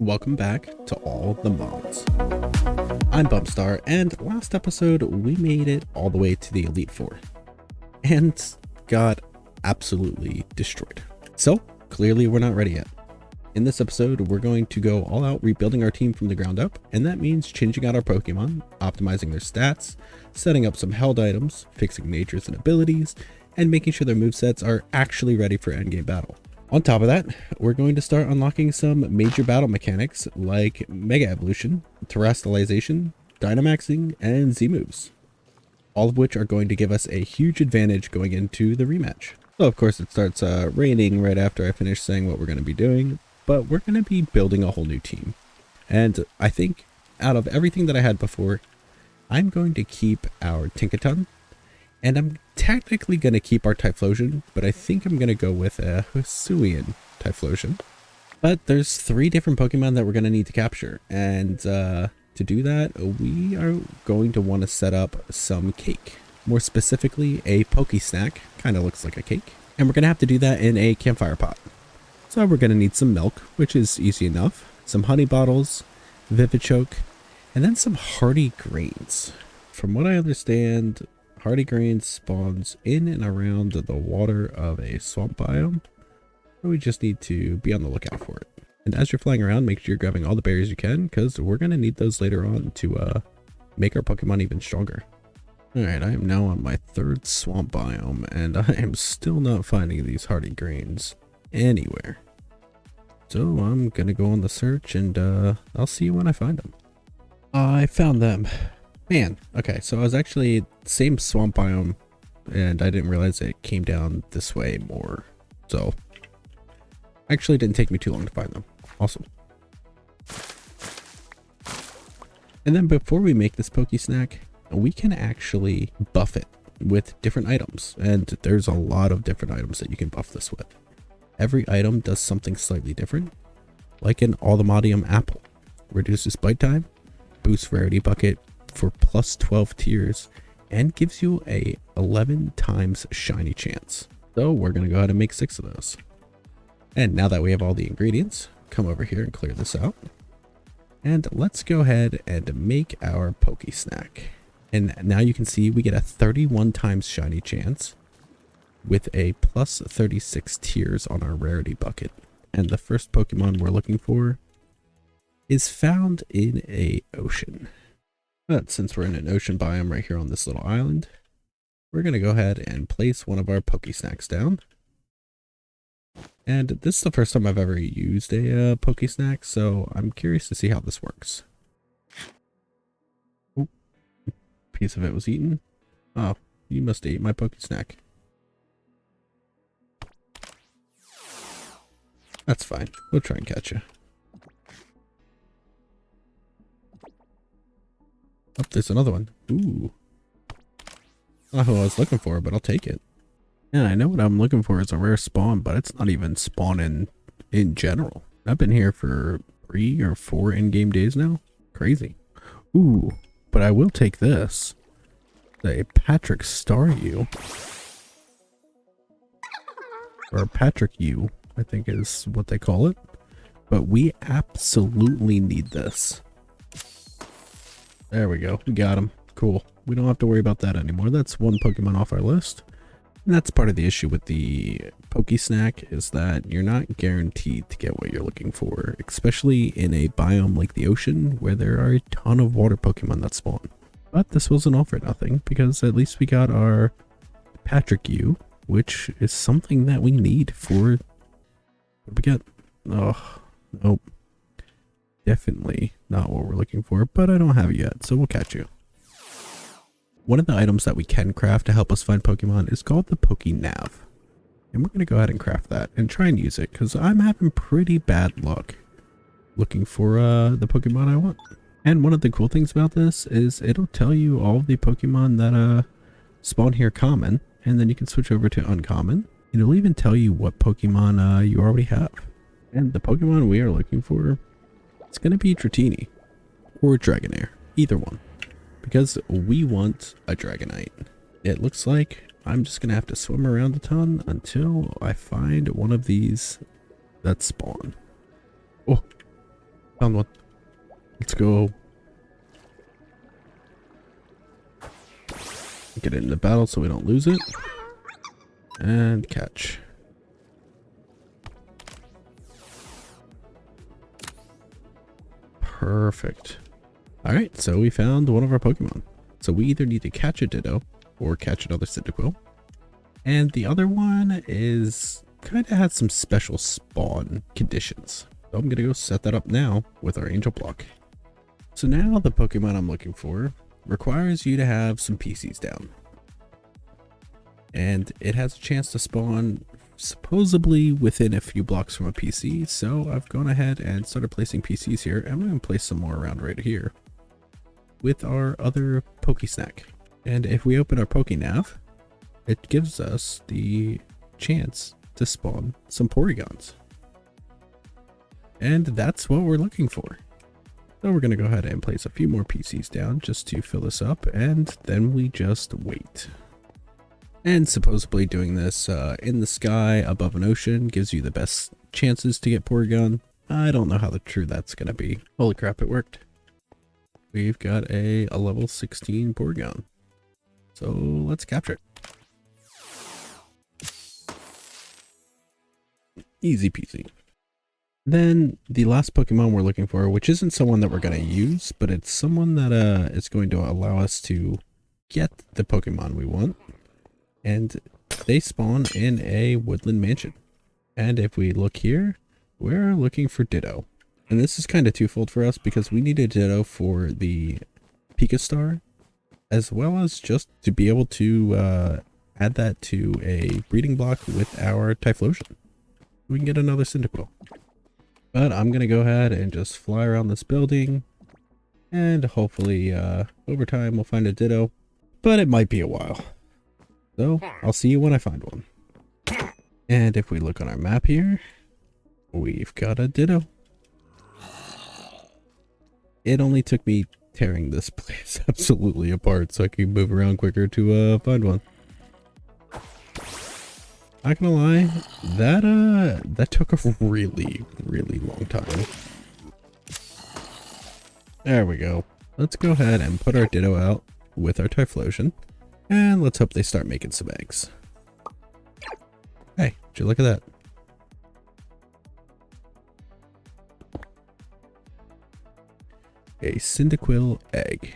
Welcome back to All the Mons. I'm Bumpstar, and last episode we made it all the way to the Elite Four and got absolutely destroyed. So clearly we're not ready yet. In this episode, we're going to go all out rebuilding our team from the ground up, and that means changing out our Pokemon, optimizing their stats, setting up some held items, fixing natures and abilities, and making sure their movesets are actually ready for endgame battle. On top of that, we're going to start unlocking some major battle mechanics like Mega Evolution, Terastallizing, Dynamaxing, and Z-moves, all of which are going to give us a huge advantage going into the rematch. So of course it starts raining right after I finish saying what we're going to be doing, but we're going to be building a whole new team. And I think out of everything that I had before, I'm going to keep our Tinkaton, and I'm technically going to keep our Typhlosion, but I think I'm going to go with a Hisuian Typhlosion. But there's 3 different Pokemon that we're going to need to capture, and to do that, we are going to want to set up some cake. More specifically, a Pokesnack, kind of looks like a cake, and we're going to have to do that in a campfire pot. So we're going to need some milk, which is easy enough, some honey bottles, Vivichoke, and then some hardy grains. From what I understand, hardy grains spawns in and around the water of a swamp biome, so we just need to be on the lookout for it. And as you're flying around, make sure you're grabbing all the berries you can, because we're going to need those later on to make our Pokemon even stronger. Alright, I am now on my 3rd swamp biome, and I am still not finding these hardy grains anywhere. So I'm going to go on the search, and I'll see you when I find them. I found them. Man, okay, so I was actually same swamp biome, and I didn't realize it came down this way more. So actually didn't take me too long to find them. Awesome. And then before we make this Pokesnack, we can actually buff it with different items, and there's a lot of different items that you can buff this with. Every item does something slightly different, like an AllTheMons apple. Reduces bite time, boosts rarity bucket for plus 12 tiers, and gives you a 11 times shiny chance. So we're going to go ahead and make 6 of those. And now that we have all the ingredients, come over here and clear this out. And let's go ahead and make our Pokesnack. And now you can see we get a 31 times shiny chance with a plus 36 tiers on our rarity bucket. And the first Pokemon we're looking for is found in a ocean. But since we're in an ocean biome right here on this little island, we're going to go ahead and place one of our Pokesnacks down. And this is the first time I've ever used a Pokesnack, so I'm curious to see how this works. Oh, piece of it was eaten. Oh, you must have eaten my Pokesnack. That's fine. We'll try and catch you. Oh, there's another one. Ooh. Not who I was looking for, but I'll take it. Yeah, I know what I'm looking for is a rare spawn, but it's not even spawning in general. I've been here for 3 or 4 in-game days now. Crazy. Ooh, but I will take this. A Patrick Staryu. Or Patrick U, I think is what they call it. But we absolutely need this. There we go. We got him. Cool. We don't have to worry about that anymore. That's one Pokemon off our list. And that's part of the issue with the Pokesnack, is that you're not guaranteed to get what you're looking for, especially in a biome like the ocean where there are a ton of water Pokemon that spawn. But this wasn't all for nothing, because at least we got our Patrick U, which is something that we need for... What did we get? Oh, nope. Definitely not what we're looking for, but I don't have it yet, so we'll catch you. One of the items that we can craft to help us find Pokemon is called the Pokenav. And we're going to go ahead and craft that and try and use it, because I'm having pretty bad luck looking for the Pokemon I want. And one of the cool things about this is it'll tell you all the Pokemon that spawn here common, and then you can switch over to uncommon. It'll even tell you what Pokemon you already have. And the Pokemon we are looking for, it's going to be Dratini or Dragonair, either one, because we want a Dragonite. It looks like I'm just going to have to swim around a ton until I find one of these that spawn. Oh, Found one. Let's go. Get it in the battle so we don't lose it. And catch. Perfect. Alright, so we found one of our Pokemon. So we either need to catch a Ditto or catch another Cyndaquil. And the other one is kind of has some special spawn conditions. So I'm going to go set that up now with our Angel Block. So now the Pokemon I'm looking for requires you to have some PCs down. And it has a chance to spawn supposedly within a few blocks from a PC. So I've gone ahead and started placing PCs here. And I'm going to place some more around right here with our other Pokesnack. And if we open our Pokenav, it gives us the chance to spawn some Porygons. And that's what we're looking for. So we're going to go ahead and place a few more PCs down just to fill this up, and then we just wait. And supposedly doing this in the sky above an ocean gives you the best chances to get Porygon. I don't know how true that's going to be. Holy crap, it worked. We've got a level 16 Porygon. So let's capture it. Easy peasy. Then the last Pokemon we're looking for, which isn't someone that we're going to use, but it's someone that is going to allow us to get the Pokemon we want. And they spawn in a woodland mansion. And if we look here, we're looking for Ditto. And this is kind of twofold for us because we need a Ditto for the Pikastar, as well as just to be able to add that to a breeding block with our Typhlosion. We can get another Cyndaquil. But I'm going to go ahead and just fly around this building. And hopefully over time we'll find a Ditto. But it might be a while. So I'll see you when I find one. And if we look on our map here, we've got a Ditto. It only took me tearing this place absolutely apart so I could move around quicker to find one. Not gonna lie, that took a really long time. There we go. Let's go ahead and put our Ditto out with our Typhlosion, and let's hope they start making some eggs. Hey, would you look at that? A Cyndaquil egg.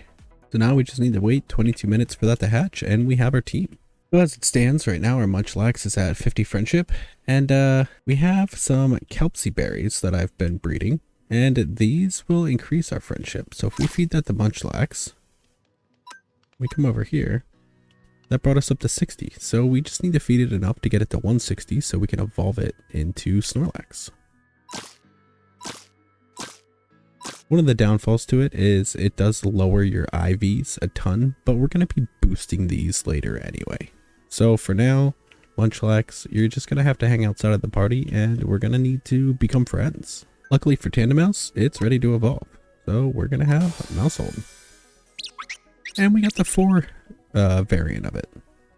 So now we just need to wait 22 minutes for that to hatch, and we have our team. So as it stands right now, our Munchlax is at 50 friendship, and we have some Kelpsy berries that I've been breeding, and these will increase our friendship. So if we feed that to Munchlax, we come over here, that brought us up to 60. So we just need to feed it enough to get it to 160 so we can evolve it into Snorlax. One of the downfalls to it is it does lower your IVs a ton, but we're going to be boosting these later anyway. So for now, Munchlax, you're just going to have to hang outside of the party, and we're going to need to become friends. Luckily for Tandemaus, it's ready to evolve. So we're going to have Mousehold. And we got the 4 variant of it.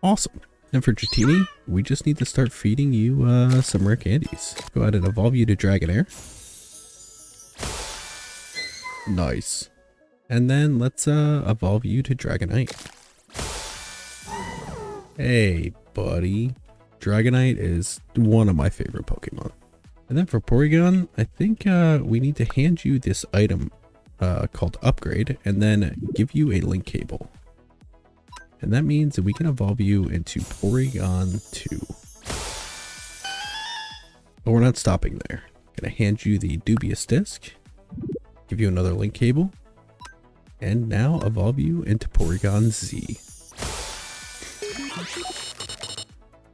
Awesome. And for Dratini, we just need to start feeding you some rare candies. Go ahead and evolve you to Dragonair. Nice. And then let's evolve you to Dragonite. Hey, buddy. Dragonite is one of my favorite Pokemon. And then for Porygon, I think we need to hand you this item called Upgrade, and then give you a link cable. And that means that we can evolve you into Porygon 2. But we're not stopping there. Gonna hand you the Dubious Disc, give you another link cable, and now evolve you into Porygon Z.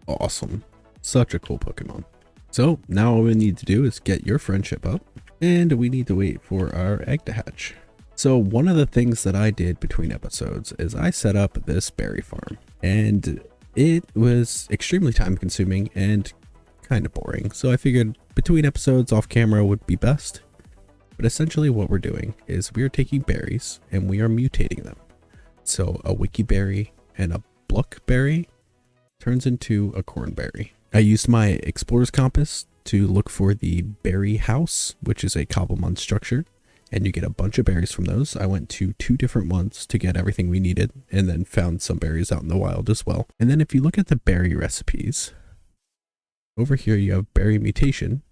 Awesome. Such a cool Pokemon. So now all we need to do is get your friendship up, and we need to wait for our egg to hatch. So one of the things that I did between episodes is I set up this berry farm, and it was extremely time consuming and kind of boring. So I figured between episodes off camera would be best. But essentially what we're doing is we are taking berries and we are mutating them. So a wiki berry and a bluck berry turns into a cornberry. I used my explorer's compass to look for the berry house, which is a Cobblemon structure. and you get a bunch of berries from those. I went to 2 different ones to get everything we needed, and then found some berries out in the wild as well. And then if you look at the berry recipes, over here you have berry mutation,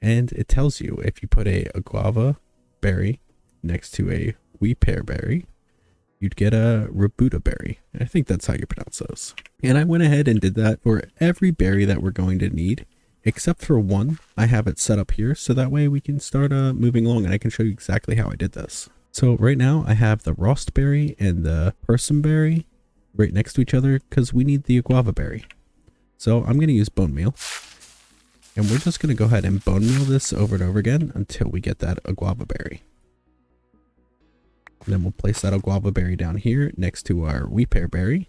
and it tells you if you put a guava berry next to a wheat pear berry, you'd get a Rebuta berry. I think that's how you pronounce those. And I went ahead and did that for every berry that we're going to need, except for one. I have it set up here so that way we can start moving along, and I can show you exactly how I did this. So right now I have the Rost berry and the Persim berry right next to each other because we need the guava berry. So I'm going to use bone meal, and we're just going to go ahead and bone meal this over and over again until we get that guava berry. And then we'll place that guava berry down here next to our wheat pear berry.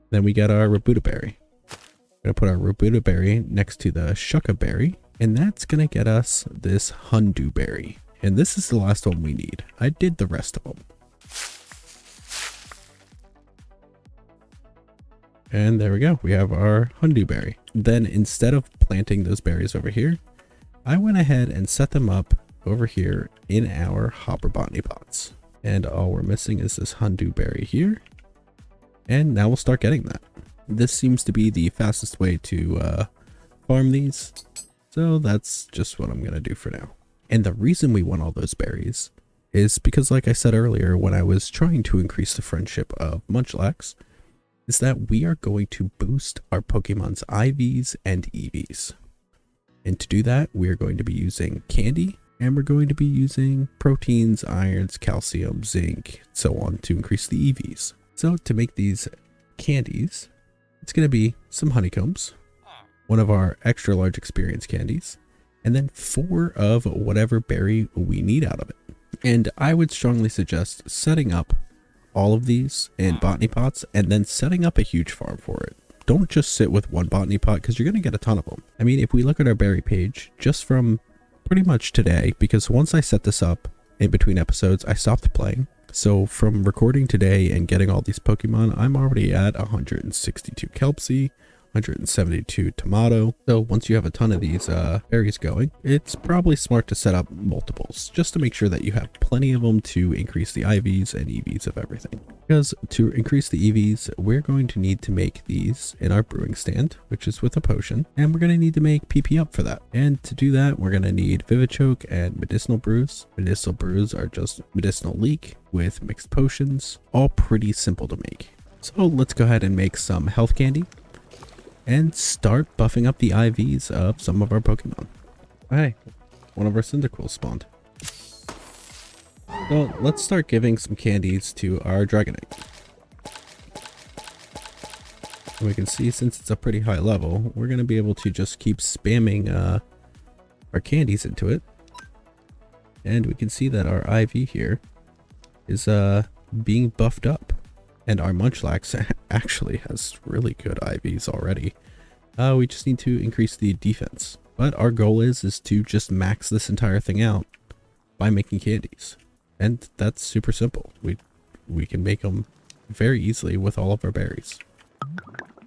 Then we get our Rebuta berry. We're going to put our Rebuta berry next to the Shucca berry, and that's going to get us this Hundu berry. And this is the last one we need. I did the rest of them. And there we go. We have our Hundu berry. Then instead of planting those berries over here, I went ahead and set them up over here in our hopper botany pots. And all we're missing is this Hundu berry here. And now we'll start getting that. This seems to be the fastest way to farm these. So that's just what I'm going to do for now. And the reason we want all those berries is because, like I said earlier, when I was trying to increase the friendship of Munchlax, is that we are going to boost our Pokemon's IVs and EVs. And to do that, we are going to be using candy, and we're going to be using proteins, irons, calcium, zinc, so on to increase the EVs. So to make these candies, it's going to be some honeycombs, one of our extra large experience candies, and then 4 of whatever berry we need out of it. And I would strongly suggest setting up all of these in botany pots and then setting up a huge farm for it. Don't just sit with one botany pot because you're going to get a ton of them. I mean, if we look at our berry page, just from pretty much today, because once I set this up in between episodes, I stopped playing. So from recording today and getting all these Pokemon, I'm already at 162 Kelpsy, 172 Tomato. So once you have a ton of these berries going, it's probably smart to set up multiples just to make sure that you have plenty of them to increase the IVs and EVs of everything. Because to increase the EVs, we're going to need to make these in our brewing stand, which is with a potion, and we're going to need to make PP up for that. And to do that, we're going to need Vivichoke and Medicinal Brews. Medicinal Brews are just Medicinal Leak with mixed potions, all pretty simple to make. So let's go ahead and make some health candy and start buffing up the IVs of some of our Pokemon. Hey, one of our Cyndaquils spawned. So let's start giving some candies to our Dragonite. And we can see, since it's a pretty high level, we're going to be able to just keep spamming our candies into it. And we can see that our IV here is being buffed up. And our Munchlax actually has really good IVs already. We just need to increase the defense. But our goal is to just max this entire thing out by making candies. And that's super simple. We can make them very easily with all of our berries.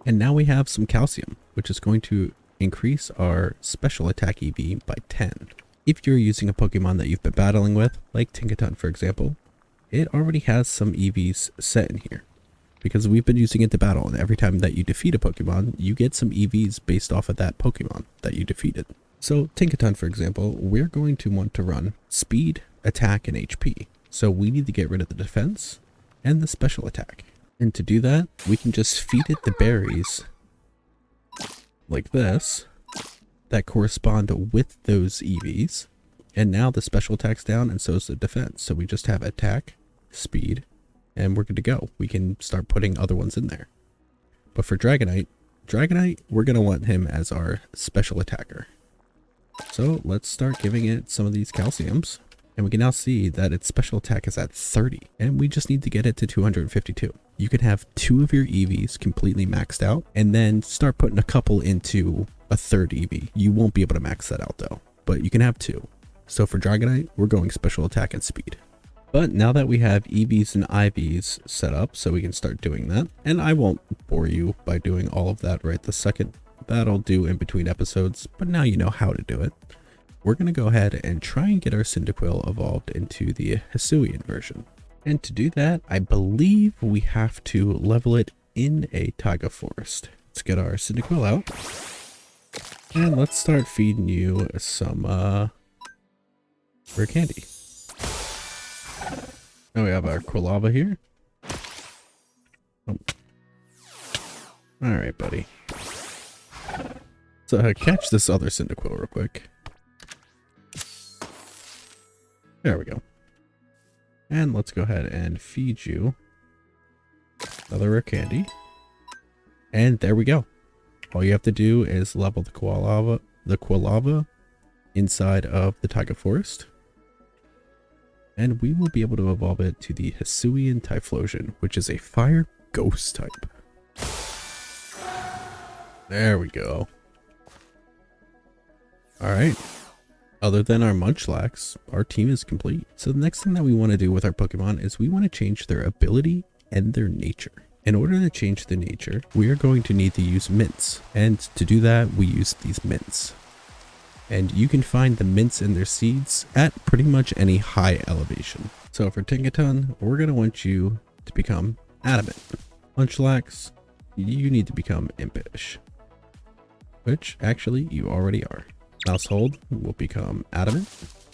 And now we have some calcium, which is going to increase our special attack EV by 10. If you're using a Pokemon that you've been battling with, like Tinkaton for example, it already has some EVs set in here, because we've been using it to battle, and every time that you defeat a Pokemon, you get some EVs based off of that Pokemon that you defeated. So Tinkaton, for example, we're going to want to run speed, attack, and HP. So we need to get rid of the defense and the special attack. And to do that, we can just feed it the berries like this that correspond with those EVs. And now the special attack's down, and so is the defense. So we just have attack, speed, and we're good to go. We can start putting other ones in there. But for Dragonite, we're going to want him as our special attacker. So let's start giving it some of these calciums. And we can now see that its special attack is at 30. And we just need to get it to 252. You can have 2 of your EVs completely maxed out, and then start putting a couple into a third EV. You won't be able to max that out though, but you can have 2. So for Dragonite, we're going special attack and speed. But now that we have EVs and IVs set up, so we can start doing that. And I won't bore you by doing all of that right this second. that'll do in between episodes, but now you know how to do it. We're going to go ahead and try and get our Cyndaquil evolved into the Hisuian version. And to do that, I believe we have to level it in a taiga forest. Let's get our Cyndaquil out. And let's start feeding you some rare candy. Now we have our Quilava here. Oh. Alright, buddy. So catch this other Cyndaquil real quick. There we go. And let's go ahead and feed you another rare candy. And there we go. All you have to do is level the Quilava inside of the taiga forest. And we will be able to evolve it to the Hisuian Typhlosion, which is a fire ghost type. There we go. Alright. Other than our Munchlax, our team is complete. So the next thing that we want to do with our Pokemon is we want to change their ability and their nature. In order to change the nature, we are going to need to use mints. And to do that, we use these mints. And you can find the mints and their seeds at pretty much any high elevation. So for Tinkaton, we're going to want you to become adamant. Munchlax, you need to become impish. Which actually you already are. Mousehold will become adamant.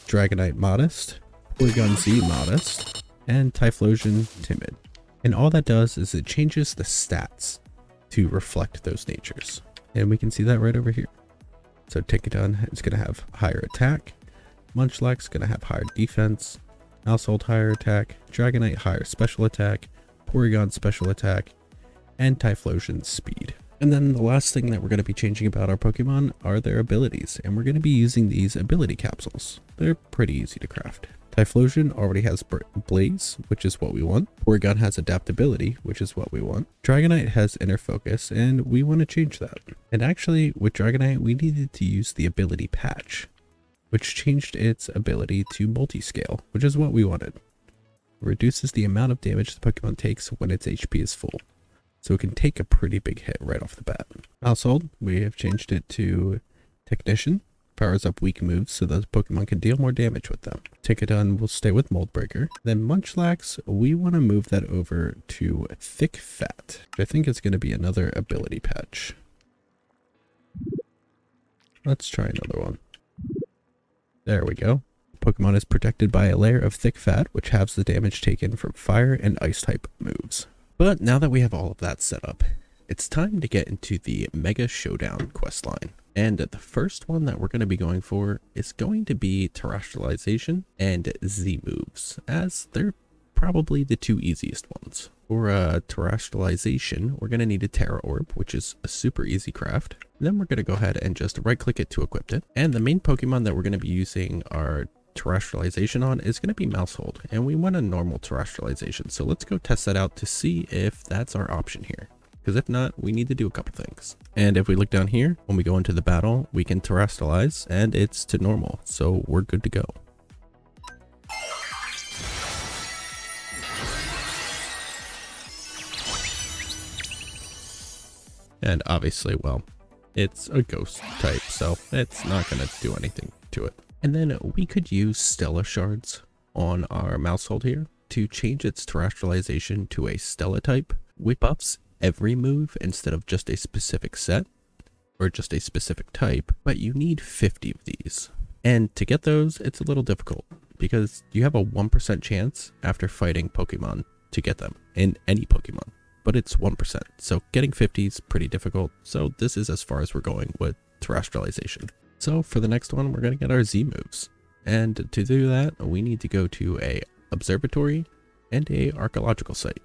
Dragonite modest. Porygon Z modest. And Typhlosion timid. And all that does is it changes the stats to reflect those natures. And we can see that right over here. So Tinkaton is going to have higher attack, Munchlax is going to have higher defense, Mousehold higher attack, Dragonite higher special attack, Porygon special attack, and Typhlosion speed. And then the last thing that we're going to be changing about our Pokemon are their abilities, and we're going to be using these ability capsules. They're pretty easy to craft. Typhlosion already has Blaze, which is what we want. Porygon has Adaptability, which is what we want. Dragonite has Inner Focus, and we want to change that. And actually, with Dragonite, we needed to use the ability Patch, which changed its ability to Multiscale, which is what we wanted. It reduces the amount of damage the Pokemon takes when its HP is full, so it can take a pretty big hit right off the bat. Mousehold, we have changed it to Technician. Powers up weak moves so that the Pokemon can deal more damage with them. Tinkaton will stay with Mold Breaker. Then Munchlax, we want to move that over to Thick Fat, which I think is going to be another ability patch. Let's try another one. There we go. Pokemon is protected by a layer of Thick Fat, which halves the damage taken from fire and ice type moves. But now that we have all of that set up, it's time to get into the Mega Showdown questline. And the first one that we're going to be going for is going to be Terastallization and Z moves, as they're probably the two easiest ones. For Terastallization, we're going to need a Terra Orb, which is a super easy craft. Then we're going to go ahead and just right click it to equip it. And the main Pokemon that we're going to be using our Terastallization on is going to be Mousehold, and we want a normal Terastallization. So let's go test that out to see if that's our option here. Because if not, we need to do a couple things. And if we look down here, when we go into the battle, we can Terastallize, and it's to normal, so we're good to go. And obviously, well, it's a ghost type, so it's not going to do anything to it. And then we could use Stella Shards on our Mousehold here to change its Terastallization to a Stella type, which buffs every move instead of just a specific set or just a specific type, but you need 50 of these. And to get those, it's a little difficult because you have a 1% chance after fighting Pokemon to get them in any Pokemon, but it's 1%. So getting 50 is pretty difficult. So this is as far as we're going with Terastallization. So for the next one, we're going to get our Z moves. And to do that, we need to go to a observatory and a archaeological site.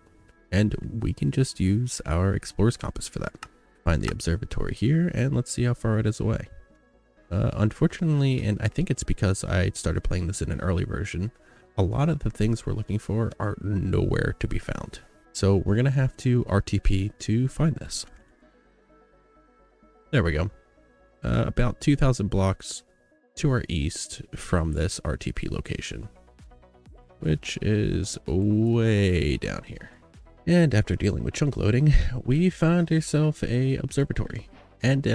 And we can just use our Explorer's Compass for that. Find the observatory here, and let's see how far it is away. Unfortunately, and I think it's because I started playing this in an early version, a lot of the things we're looking for are nowhere to be found. So we're going to have to RTP to find this. There we go. About 2,000 blocks to our east from this RTP location, which is way down here. And after dealing with chunk loading, we found ourselves a observatory. And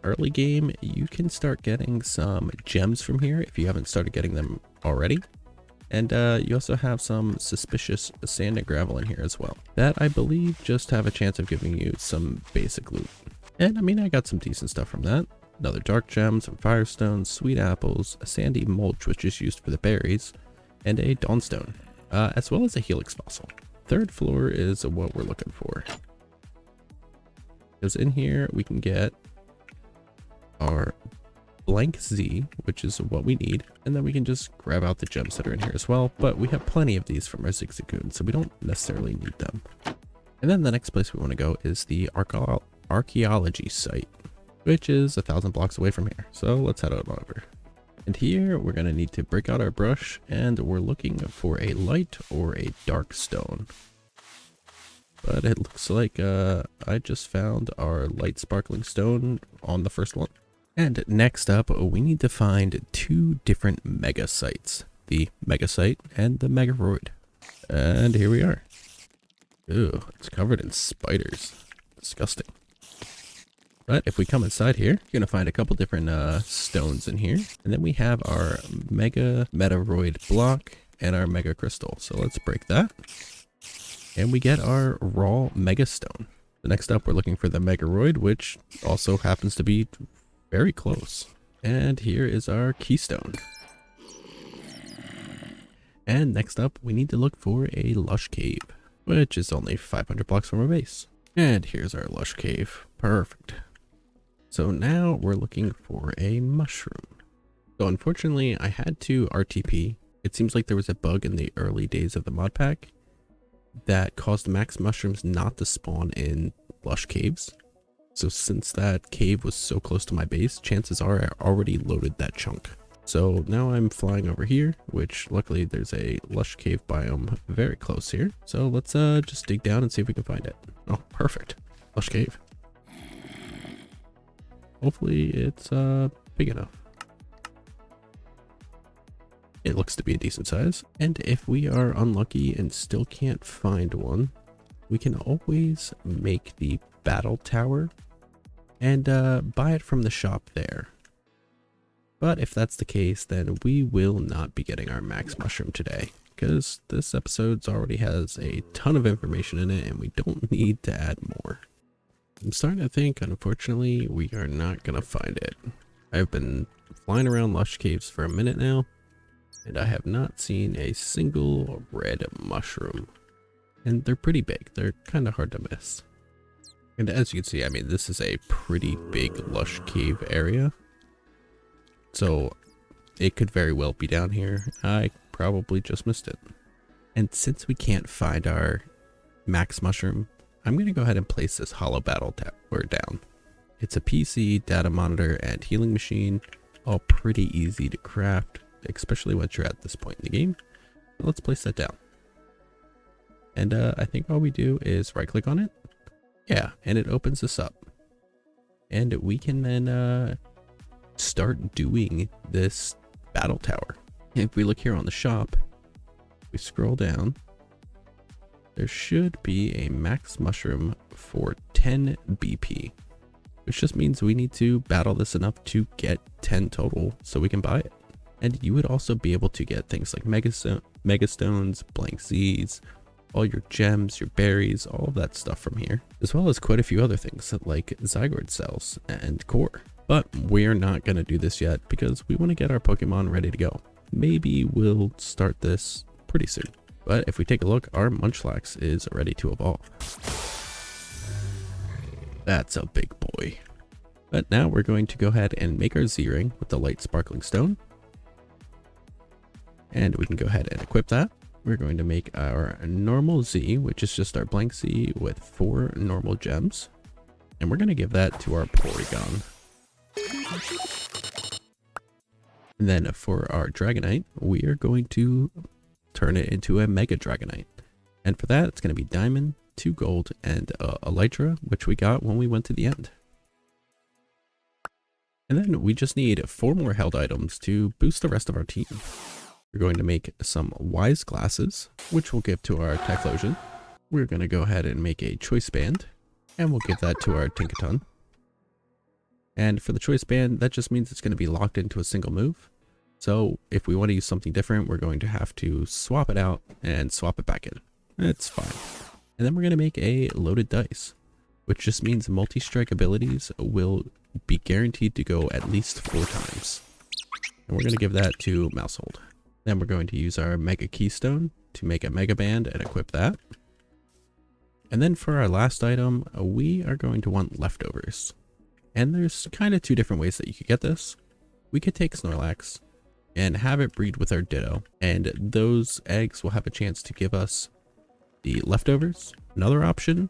early game, you can start getting some gems from here if you haven't started getting them already. And you also have some suspicious sand and gravel in here as well, that I believe just have a chance of giving you some basic loot. And I mean, I got some decent stuff from that. Another dark gem, some firestones, sweet apples, a sandy mulch which is used for the berries, and a dawnstone, as well as a helix fossil. Third floor is what we're looking for, because in here we can get our blank Z, which is what we need, and then we can just grab out the gems that are in here as well, but we have plenty of these from our Zigzagoon, so we don't necessarily need them. And then the next place we want to go is the archaeology site, which is 1,000 blocks away from here, so let's head on over. And here we're going to need to break out our brush, and we're looking for a light or a dark stone. But it looks like I just found our light sparkling stone on the first one. And next up, we need to find two different mega sites, the mega site and the megaroid. And here we are. Ooh, it's covered in spiders. Disgusting. But if we come inside here, you're gonna find a couple different stones in here. And then we have our mega metaroid block and our mega crystal. So let's break that. And we get our raw mega stone. The next up, we're looking for the megaroid, which also happens to be very close. And here is our keystone. And next up, we need to look for a lush cave, which is only 500 blocks from our base. And here's our lush cave. Perfect. So now we're looking for a mushroom. So unfortunately, I had to RTP. It seems like there was a bug in the early days of the mod pack that caused max mushrooms not to spawn in lush caves. So since that cave was so close to my base, chances are I already loaded that chunk. So now I'm flying over here, which luckily there's a lush cave biome very close here. So let's just dig down and see if we can find it. Oh, perfect. Lush cave. Hopefully it's big enough. It looks to be a decent size. And if we are unlucky and still can't find one, we can always make the battle tower and buy it from the shop there. But if that's the case, then we will not be getting our max mushroom today, because this episode already has a ton of information in it and we don't need to add more. I'm starting to think, unfortunately, we are not going to find it. I've been flying around lush caves for a minute now, and I have not seen a single red mushroom. And they're pretty big. They're kind of hard to miss. And as you can see, I mean, this is a pretty big lush cave area. So it could very well be down here. I probably just missed it. And since we can't find our max mushroom, I'm going to go ahead and place this hollow battle tower down. It's a PC, data monitor, and healing machine. All pretty easy to craft, especially once you're at this point in the game. Let's place that down. And I think all we do is right click on it. Yeah, and it opens this up. And we can then start doing this battle tower. If we look here on the shop, we scroll down, there should be a max mushroom for 10 BP, which just means we need to battle this enough to get 10 total so we can buy it. And you would also be able to get things like megastones, blank Z's, all your gems, your berries, all of that stuff from here, as well as quite a few other things like Zygoid cells and core. But we're not going to do this yet because we want to get our Pokemon ready to go. Maybe we'll start this pretty soon. But if we take a look, our Munchlax is ready to evolve. That's a big boy. But now we're going to go ahead and make our Z-Ring with the light sparkling stone. And we can go ahead and equip that. We're going to make our normal Z, which is just our blank Z with 4 normal gems. And we're going to give that to our Porygon. And then for our Dragonite, we are going to turn it into a Mega Dragonite. And for that, it's going to be Diamond, 2 Gold, and Elytra, which we got when we went to the end. And then we just need 4 more held items to boost the rest of our team. We're going to make some Wise Glasses, which we'll give to our Typhlosion. We're going to go ahead and make a Choice Band, and we'll give that to our Tinkaton. And for the choice band, that just means it's going to be locked into a single move. So if we want to use something different, we're going to have to swap it out and swap it back in. It's fine. And then we're going to make a loaded dice, which just means multi-strike abilities will be guaranteed to go at least 4 times. And we're going to give that to Mousehold. Then we're going to use our Mega Keystone to make a Mega Band and equip that. And then for our last item, we are going to want leftovers. And there's kind of 2 different ways that you could get this. We could take Snorlax and have it breed with our Ditto, and those eggs will have a chance to give us the leftovers. Another option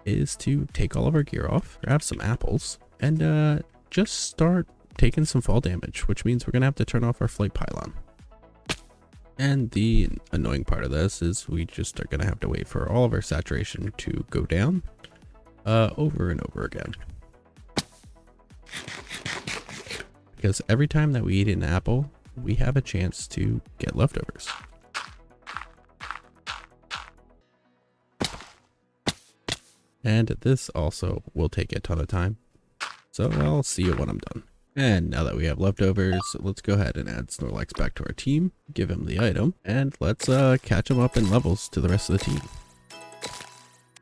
is to take all of our gear off, grab some apples, and just start taking some fall damage, which means we're going to have to turn off our flight pylon. And the annoying part of this is we just are going to have to wait for all of our saturation to go down over and over again. Because every time that we eat an apple, we have a chance to get leftovers. And this also will take a ton of time. So I'll see you when I'm done. And now that we have leftovers, let's go ahead and add Snorlax back to our team, give him the item, and let's catch him up in levels to the rest of the team.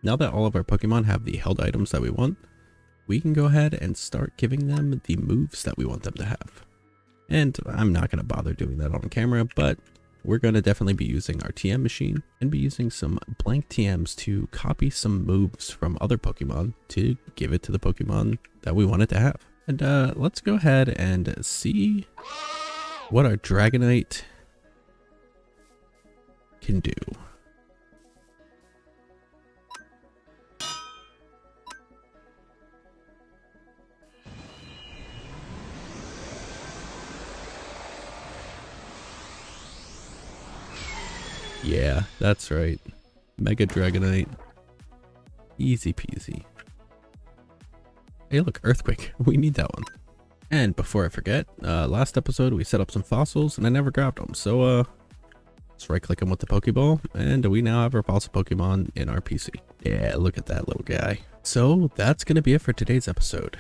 Now that all of our Pokemon have the held items that we want, we can go ahead and start giving them the moves that we want them to have. And I'm not going to bother doing that on camera, but we're going to definitely be using our TM machine and be using some blank TMs to copy some moves from other Pokemon to give it to the Pokemon that we want it to have. And let's go ahead and see what our Dragonite can do. Yeah, that's right. Mega Dragonite. Easy peasy. Hey look, Earthquake. We need that one. And before I forget, last episode we set up some fossils and I never grabbed them. So let's right click them with the Pokeball and we now have our fossil Pokemon in our PC. Yeah, look at that little guy. So that's going to be it for today's episode.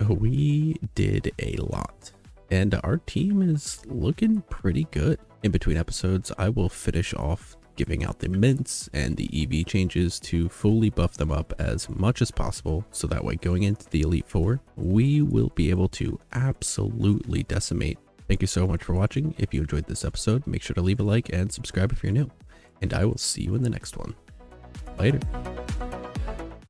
We did a lot. And our team is looking pretty good. In between episodes, I will finish off giving out the mints and the EV changes to fully buff them up as much as possible. So that way going into the Elite Four, we will be able to absolutely decimate. Thank you so much for watching. If you enjoyed this episode, make sure to leave a like and subscribe if you're new. And I will see you in the next one. Later.